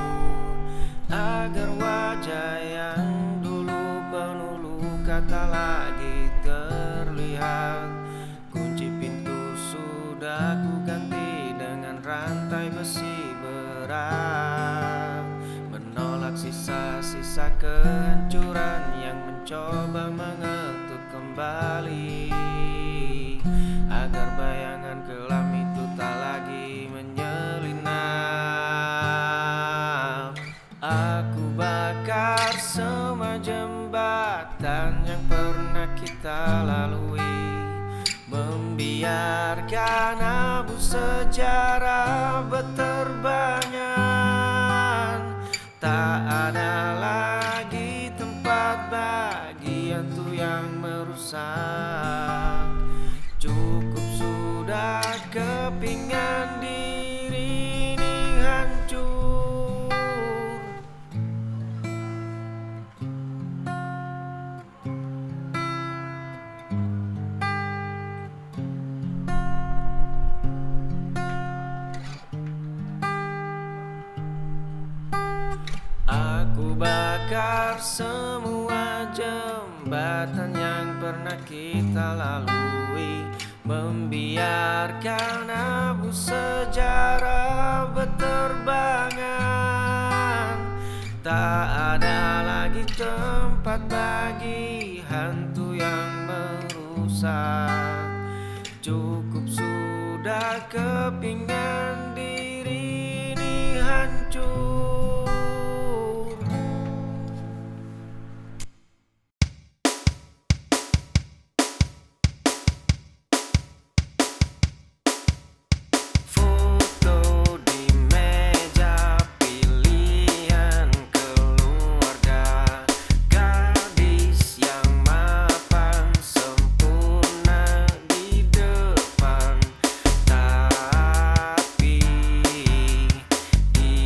Agar wajah yang dulu penuh luka tak lagi terlihat. Kunci pintu sudah ku ganti dengan rantai besi berat. Menolak sisa-sisa kehancuran yang mencoba mengetuk kembali. Agar bayangan kelam itu tak lagi menyelinap. Aku bakar semua jembatan yang pernah kita lalui. Membiarkan abu sejarah berterbangan. Tak ada lagi tempat bagi hantu yang merusak. Cukup sudah kepingan diri ini hancur. Aku bakar semua jembatan jembatan yang pernah kita lalui, membiarkan abu sejarah berterbangan. Tak ada lagi tempat bagi hantu yang merusak. Cukup sudah kepingan diri ini hancur. Foto di meja pilihan keluarga, gadis yang mapan sempurna di depan, tapi di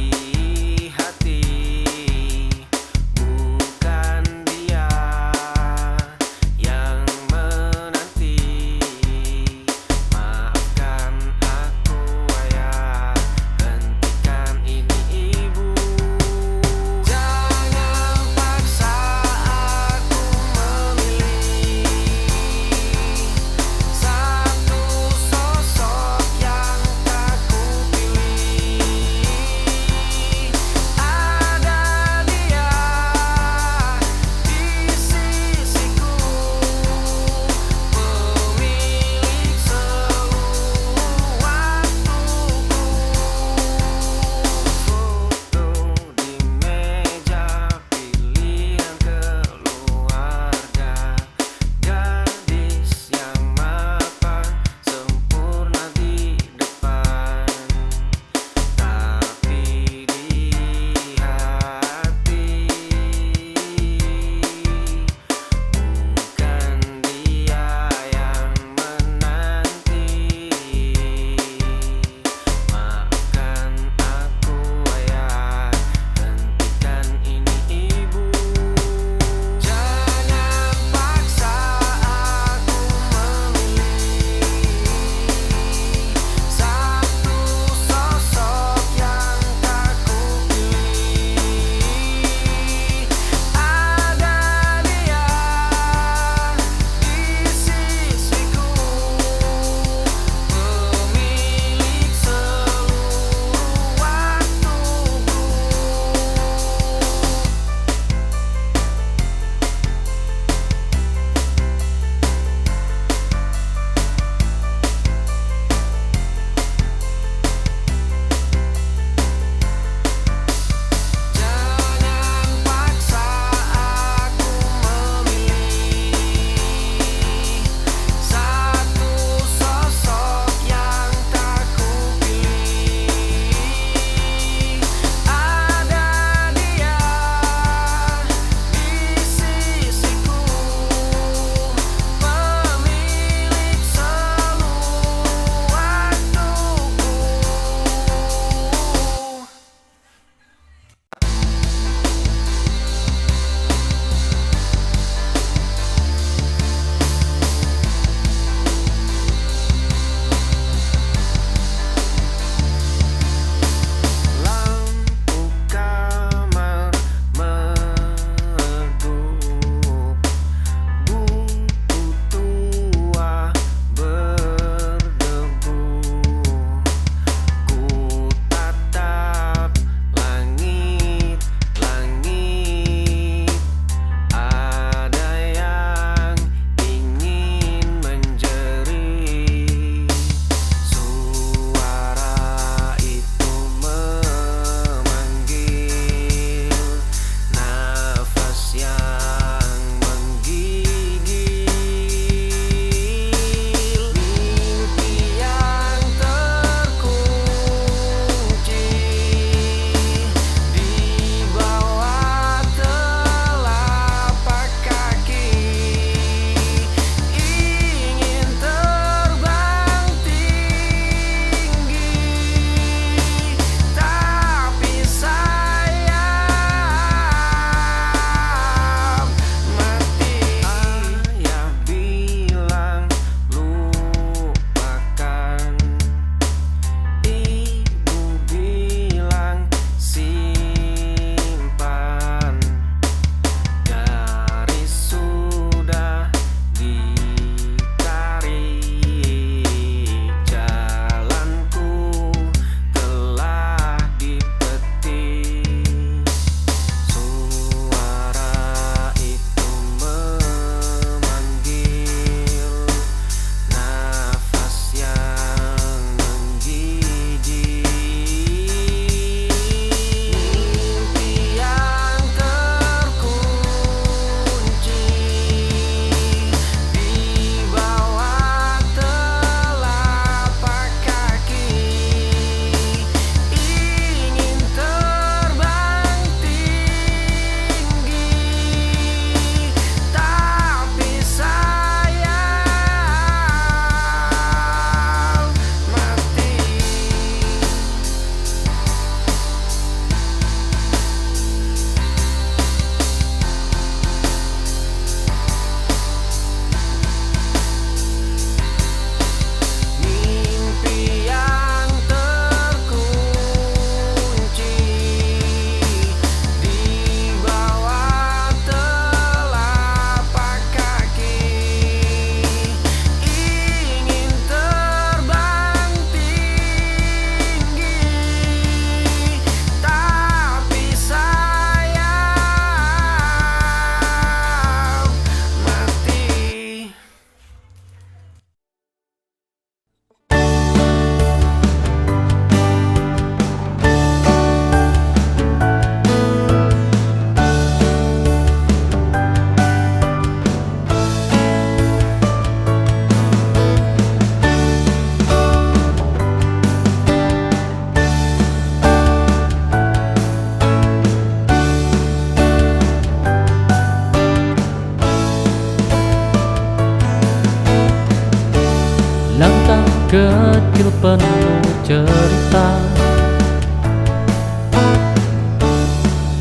kecil penuh cerita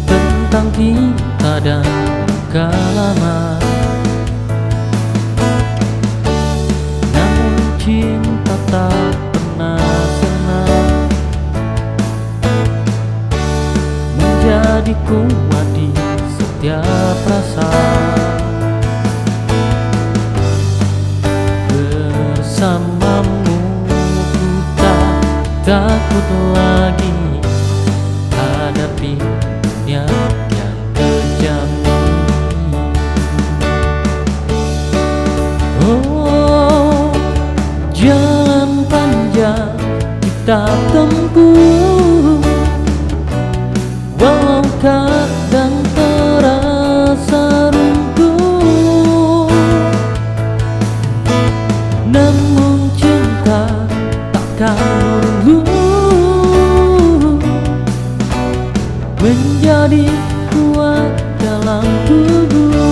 tentang kita dan kelama. Namun cinta tak pernah senang menjadi kuat di setiap rasa. Bersamamu ku tak takut lagi hadapi dunia yang kejam ini. Oh, jalan panjang kita tempuh, walau kadang terasa runtuh, namun cinta takkan luluh menjadi kuat dalam tubuh.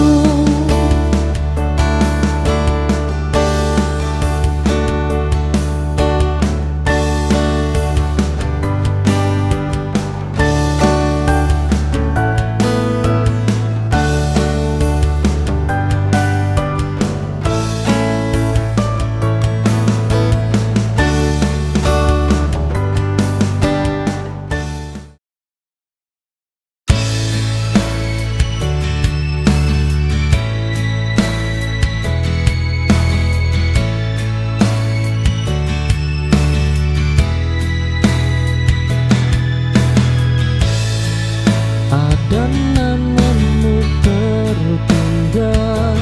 Ada namamu tertinggal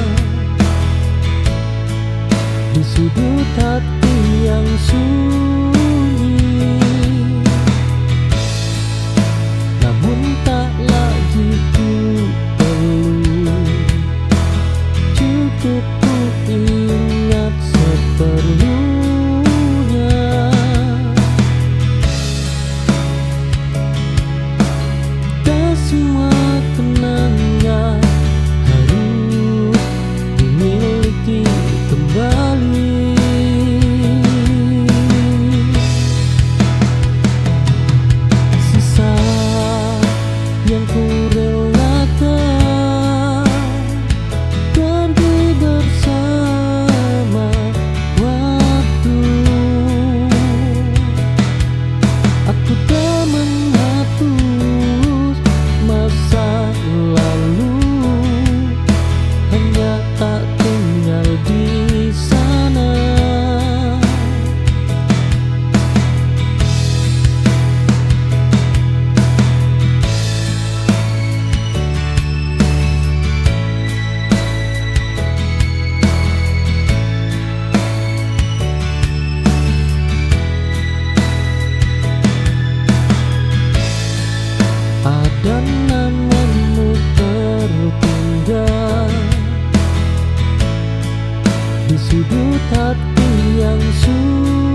di sudut hati yang sunyi, namun tak lagi ku perlu, cukup ku ingat seperlunya. Semua kenangan harus dimiliki kembali. Sisa yang ku relakan pergi bersama waktu. Aku tak menghapus masa lalu, hanya tak tinggal di sana. Ada namamu tertinggal di sudut hati yang sunyi.